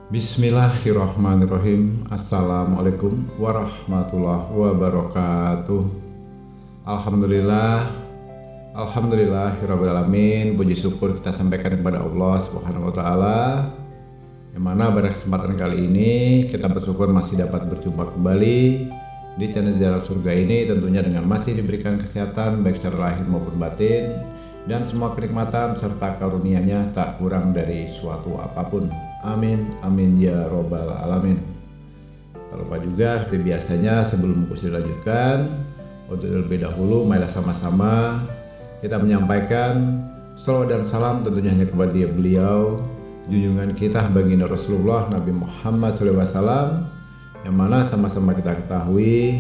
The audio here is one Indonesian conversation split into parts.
Bismillahirrahmanirrahim. Assalamualaikum warahmatullahi wabarakatuh. Alhamdulillahirrabbilalamin. Puji syukur kita sampaikan kepada Allah Subhanahu wa ta'ala, yang mana pada kesempatan kali ini kita bersyukur masih dapat berjumpa kembali di channel Jalan Surga ini, tentunya dengan masih diberikan kesehatan baik secara lahir maupun batin, dan semua kenikmatan serta karunia-Nya tak kurang dari suatu apapun. Amin, amin ya robbal alamin. Tak lupa juga seperti biasanya, sebelum kursi dilanjutkan, untuk lebih dahulu marilah sama-sama kita menyampaikan salawat dan salam tentunya hanya kepada beliau, junjungan kita baginda Rasulullah Nabi Muhammad SAW, yang mana sama-sama kita ketahui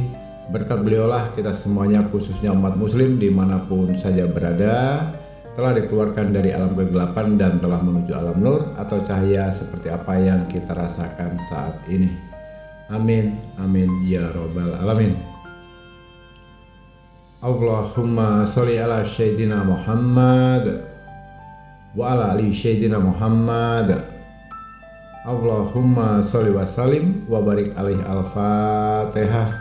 berkat beliaulah kita semuanya, khususnya umat muslim dimanapun saja berada, telah dikeluarkan dari alam kegelapan dan telah menuju alam nur atau cahaya seperti apa yang kita rasakan saat ini. Amin, amin ya robbal alamin. Allahumma sholli ala sayyidina Muhammad wa ala ali sayyidina Muhammad. Allahumma sholli wa sallim wa barik alaihi. Al-Fatihah.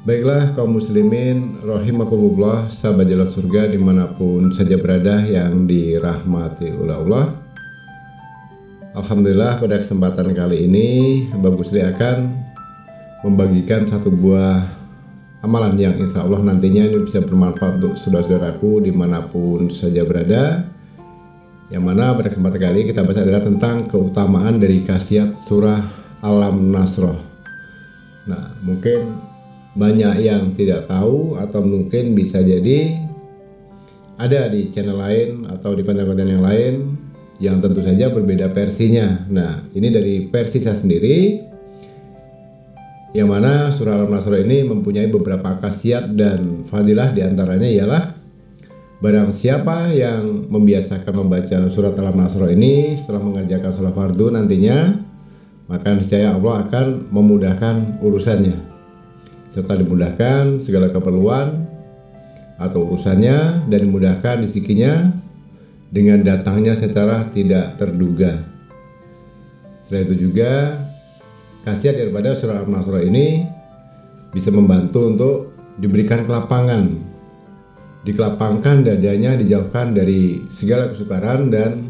Baiklah kaum muslimin rahimakumullah, sahabat Jalan Surga dimanapun saja berada yang dirahmati oleh Allah. Alhamdulillah pada kesempatan kali ini Mbak Gusri akan membagikan satu buah amalan yang insya Allah nantinya ini bisa bermanfaat untuk saudara-saudaraku dimanapun saja berada. Yang mana pada kesempatan kali kita bahas adalah tentang keutamaan dari khasiat surah Al-Nasr. Nah, mungkin banyak yang tidak tahu atau mungkin bisa jadi ada di channel lain atau di konten-konten yang lain yang tentu saja berbeda versinya. Nah, ini dari versi saya sendiri, yang mana surah Al-Nasr ini mempunyai beberapa khasiat dan fadilah. Diantaranya ialah barang siapa yang membiasakan membaca surat Al-Nasr ini setelah mengerjakan sholat fardu nantinya, maka niscaya Allah akan memudahkan urusannya, serta dimudahkan segala keperluan atau urusannya, dan dimudahkan rezekinya dengan datangnya secara tidak terduga. Selain itu juga khasiat daripada surah Al-Nasr ini bisa membantu untuk diberikan kelapangan, dikelapangkan dadanya, dijauhkan dari segala kesukaran dan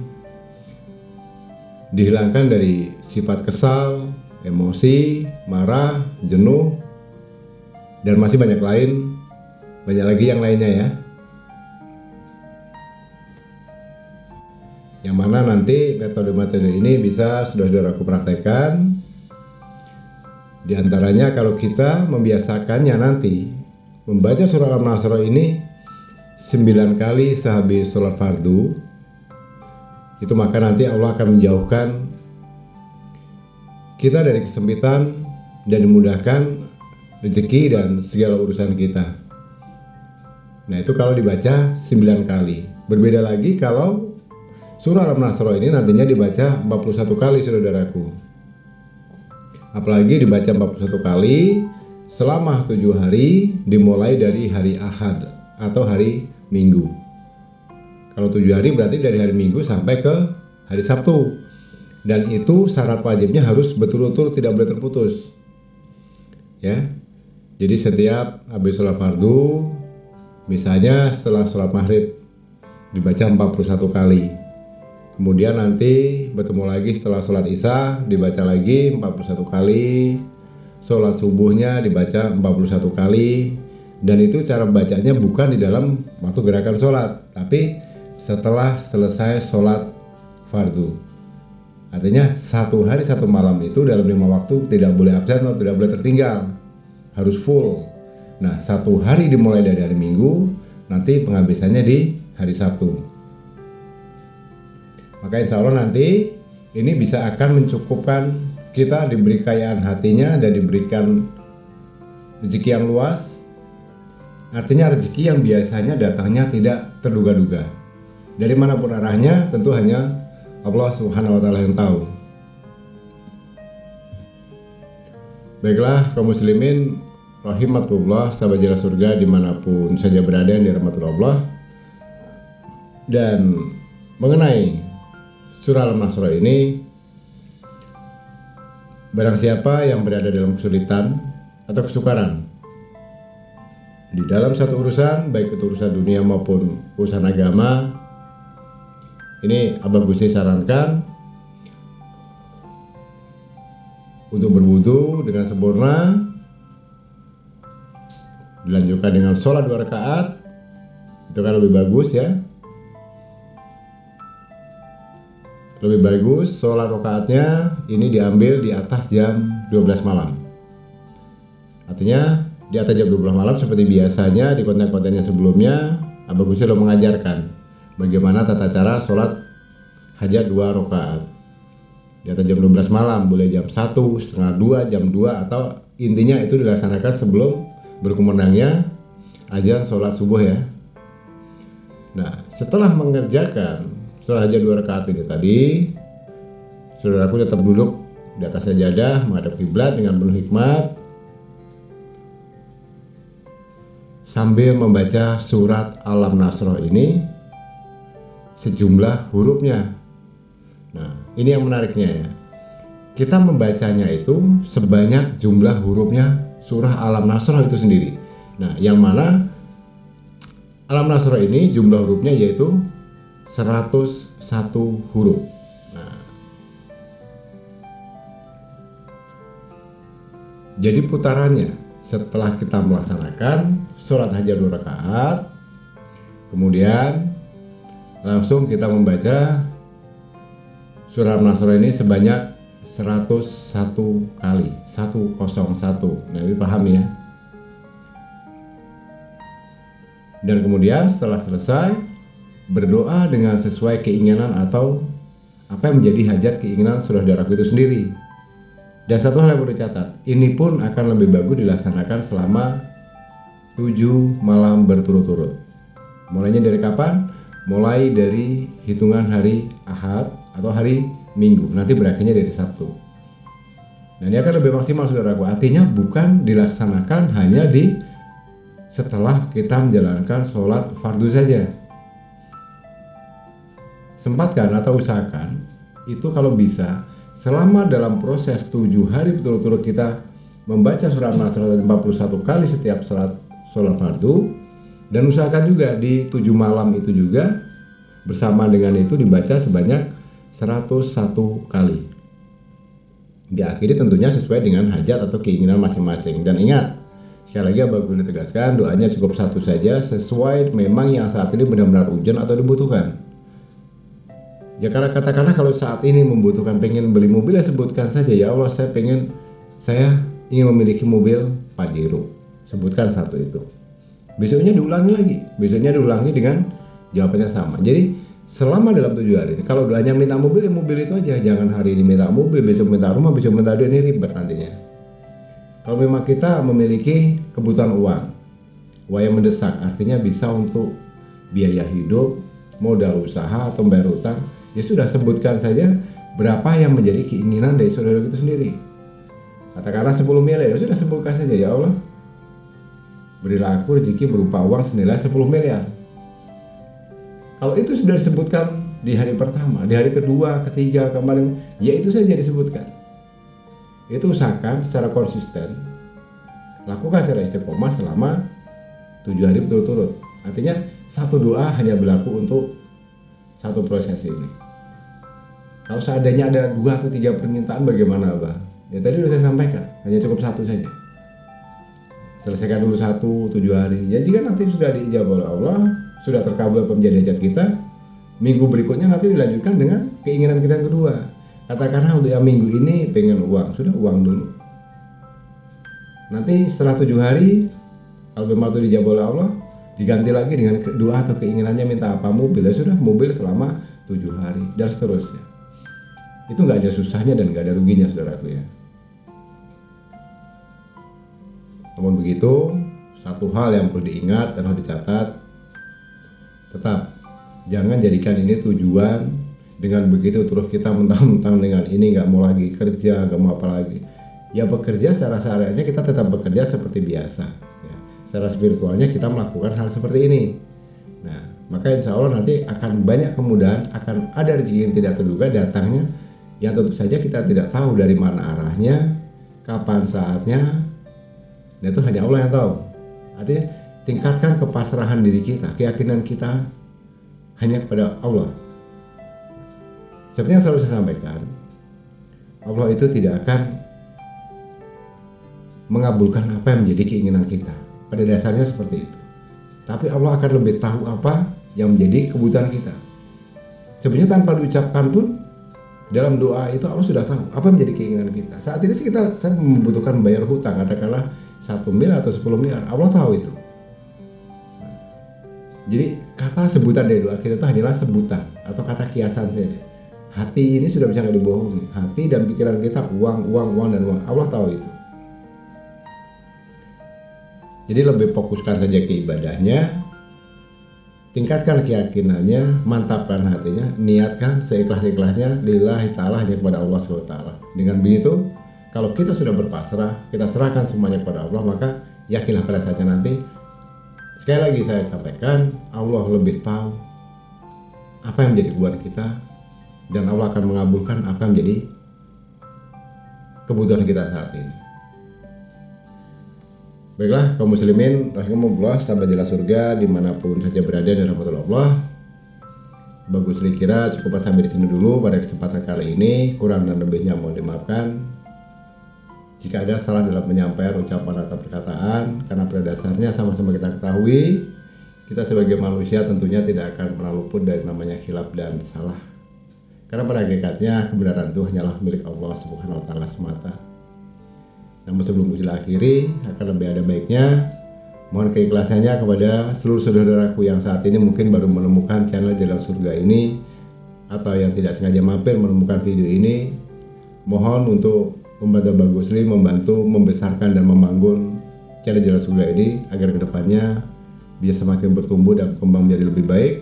dihilangkan dari sifat kesal, emosi, marah, jenuh, dan masih banyak lagi yang lainnya ya. Yang mana nanti metode-metode ini bisa saudara-saudaraku praktekkan. Di antaranya kalau kita membiasakannya nanti membaca surah Al-Nasr ini 9 kali sehabis sholat fardu, itu maka nanti Allah akan menjauhkan kita dari kesempitan dan dimudahkan rezeki dan segala urusan kita. Nah, itu kalau dibaca 9 kali. Berbeda lagi kalau surah Al-Nasr ini nantinya dibaca 41 kali saudaraku. Apalagi dibaca 41 kali selama 7 hari, dimulai dari hari Ahad atau hari Minggu. Kalau 7 hari berarti dari hari Minggu sampai ke hari Sabtu. Dan itu syarat wajibnya harus betul-betul tidak boleh terputus. Ya. Jadi setiap habis sholat fardu, misalnya setelah sholat maghrib dibaca 41 kali. Kemudian nanti bertemu lagi setelah sholat isya dibaca lagi 41 kali. Sholat subuhnya dibaca 41 kali. Dan itu cara bacanya bukan di dalam waktu gerakan sholat, tapi setelah selesai sholat fardu. Artinya 1 hari 1 malam itu dalam 5 waktu tidak boleh absen atau tidak boleh tertinggal, harus full. Nah, 1 hari dimulai dari hari Minggu, nanti penghabisannya di hari Sabtu. Maka insya Allah nanti ini bisa akan mencukupkan kita, diberi kekayaan hatinya dan diberikan rezeki yang luas. Artinya rezeki yang biasanya datangnya tidak terduga-duga. Dari manapun arahnya tentu hanya Allah Subhanahu wa taala yang tahu. Baiklah kaum muslimin rahimakumullah, sahabat jalan surga dimanapun saja berada yang dirahmati Allah. Dan mengenai surah Al-Nasr ini, barang siapa yang berada dalam kesulitan atau kesukaran di dalam satu urusan, baik itu urusan dunia maupun urusan agama, ini Abang Gusti sarankan untuk berwudu dengan sempurna, dilanjutkan dengan sholat 2 rakaat, itu kan lebih bagus ya. Lebih bagus sholat rakaatnya ini diambil di atas jam 12 malam. Artinya di atas jam 12 malam seperti biasanya di konten-kontennya sebelumnya, Abang Gusti sudah mengajarkan bagaimana tata cara sholat hajat 2 rakaat. Di atas jam 12 malam, boleh jam 1, setengah 2, jam 2, atau intinya itu dilaksanakan sebelum berkumandangnya azan sholat subuh ya. Nah, setelah mengerjakan sholat hajat 2 rakaat ini tadi, saudaraku tetap duduk di atas sajadah menghadap kiblat dengan penuh hikmat sambil membaca surat Al-Nasr ini sejumlah hurufnya. Nah, ini yang menariknya ya. Kita membacanya itu sebanyak jumlah hurufnya surah Al-Nasr itu sendiri. Nah, yang mana Al-Nasr ini jumlah hurufnya yaitu 101 huruf. Nah, jadi putarannya setelah kita melaksanakan sholat hajat 2 rakaat, kemudian langsung kita membaca surah Al-Nasr ini sebanyak 101 kali, 101. Nah, ini paham ya. Dan kemudian setelah selesai berdoa dengan sesuai keinginan atau apa yang menjadi hajat keinginan saudaraku itu sendiri. Dan satu hal yang perlu dicatat, ini pun akan lebih bagus dilaksanakan selama 7 malam berturut-turut. Mulainya dari kapan? Mulai dari hitungan hari Ahad atau hari Minggu, nanti berakhirnya dari Sabtu. Dan ini akan lebih maksimal saudaraku. Artinya bukan dilaksanakan hanya di setelah kita menjalankan sholat fardu saja. Sempatkan atau usahakan itu kalau bisa selama dalam proses 7 hari berturut-turut kita membaca surah Al-Nasr 41 kali setiap sholat fardu, dan usahakan juga di 7 malam itu juga bersama dengan itu dibaca sebanyak 101 kali. Diakhiri tentunya sesuai dengan hajat atau keinginan masing-masing. Dan ingat, sekali lagi Abang boleh tegaskan, doanya cukup satu saja sesuai memang yang saat ini benar-benar urgent atau dibutuhkan. Ya karena katakanlah kalau saat ini membutuhkan pengen beli mobil, ya sebutkan saja, ya Allah saya ingin memiliki mobil Pajero, sebutkan satu itu. Besoknya diulangi dengan jawabannya sama. Jadi selama dalam 7 hari ini, kalau doanya minta mobil, ya mobil itu aja. Jangan hari ini minta mobil, besok minta rumah, besok minta duit, ini ribet nantinya. Kalau memang kita memiliki kebutuhan uang yang mendesak, artinya bisa untuk biaya hidup, modal usaha atau bayar utang, ya sudah sebutkan saja berapa yang menjadi keinginan dari saudara itu sendiri. Katakanlah 10 miliar, ya sudah sebutkan saja, ya Allah berilah aku rezeki berupa uang senilai 10 miliar. Kalau itu sudah disebutkan di hari pertama, di hari kedua, ketiga, kemarin, ya itu saja disebutkan. Itu usahakan secara konsisten, lakukan secara istiqomah selama 7 hari berturut-turut. Artinya satu doa hanya berlaku untuk satu proses ini. Kalau seandainya ada 2 atau 3 permintaan bagaimana Abah? Ya tadi sudah saya sampaikan, hanya cukup satu saja. Selesaikan dulu 7 hari. Ya jika nanti sudah diijabah oleh Allah, sudah terkabul menjadi hajat kita, minggu berikutnya nanti dilanjutkan dengan keinginan kita yang kedua. Katakanlah untuk yang minggu ini pengen uang, sudah uang dulu. Nanti setelah 7 hari, kalau memang itu dijabah oleh Allah, diganti lagi dengan doa atau keinginannya minta apa, mobil, ya sudah mobil selama 7 hari dan seterusnya. Itu nggak ada susahnya dan nggak ada ruginya saudaraku ya. Namun begitu, satu hal yang perlu diingat dan harus dicatat, tetap Jangan jadikan ini tujuan, dengan begitu terus kita mentang-mentang dengan ini nggak mau lagi kerja, nggak mau apa lagi. Ya bekerja secara seadanya kita tetap bekerja seperti biasa. Ya. Secara spiritualnya kita melakukan hal seperti ini. Nah, maka insya Allah nanti akan banyak kemudahan, akan ada rezeki yang tidak terduga datangnya, yang tentu saja kita tidak tahu dari mana arahnya, kapan saatnya, dan itu hanya Allah yang tahu. Artinya tingkatkan kepasrahan diri kita, keyakinan kita hanya kepada Allah. Seperti yang selalu saya sampaikan, Allah itu tidak akan mengabulkan apa yang menjadi keinginan kita. Pada dasarnya seperti itu. Tapi Allah akan lebih tahu apa yang menjadi kebutuhan kita. Sebenarnya tanpa diucapkan pun, dalam doa itu Allah sudah tahu apa yang menjadi keinginan kita. Saat ini saya membutuhkan bayar hutang, katakanlah 1 miliar atau 10 miliar. Allah tahu itu. Jadi kata sebutan dari doa kita itu hanyalah sebutan atau kata kiasan saja. Hati ini sudah bisa nggak dibohongi. Hati dan pikiran kita uang dan uang. Allah tahu itu. Jadi lebih fokuskan saja ke ibadahnya, tingkatkan keyakinannya, mantapkan hatinya, niatkan seikhlas-ikhlasnya lillahi ta'ala hanya kepada Allah SWT. Dengan begitu, kalau kita sudah berpasrah, kita serahkan semuanya kepada Allah, maka yakinlah pada saatnya nanti. Sekali lagi saya sampaikan, Allah lebih tahu apa yang menjadi kebutuhan kita, dan Allah akan mengabulkan apa yang menjadi kebutuhan kita saat ini. Baiklah kaum muslimin rahimahumullah, sahabat Jala Surga dimanapun saja berada dan rahmatullah Allah. Bagus kira cukup sampai di sini dulu pada kesempatan kali ini. Kurang dan lebihnya mohon dimaafkan. Jika ada salah dalam penyampaian ucapan atau perkataan, karena pada dasarnya sama-sama kita ketahui, kita sebagai manusia tentunya tidak akan pernah luput dari namanya khilaf dan salah. Karena pada hakikatnya kebenaran itu hanyalah milik Allah Subhanahu wa taala semata. Namun sebelum kita akhiri, akan lebih ada baiknya mohon keikhlasannya kepada seluruh saudaraku yang saat ini mungkin baru menemukan channel Jalan Surga ini, atau yang tidak sengaja mampir menemukan video ini. Mohon untuk membantu Bagus Li, membantu membesarkan dan membangun channel Jalan Surga ini agar kedepannya bisa semakin bertumbuh dan berkembang menjadi lebih baik,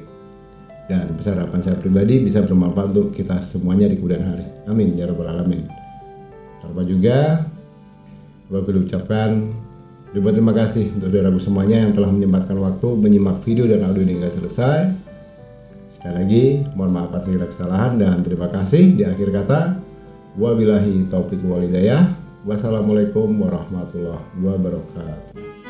dan besar harapan saya pribadi bisa bermanfaat untuk kita semuanya di kemudian hari. Amin ya rabbal alamin. Terima juga Bapak ucapkan ribuan terima kasih untuk saudaraku semuanya yang telah menyempatkan waktu menyimak video dan audio ini hingga selesai. Sekali lagi mohon maaf atas segala kesalahan dan terima kasih. Di akhir kata, wabillahi taufiq wal hidayah. Wassalamualaikum warahmatullahi wabarakatuh.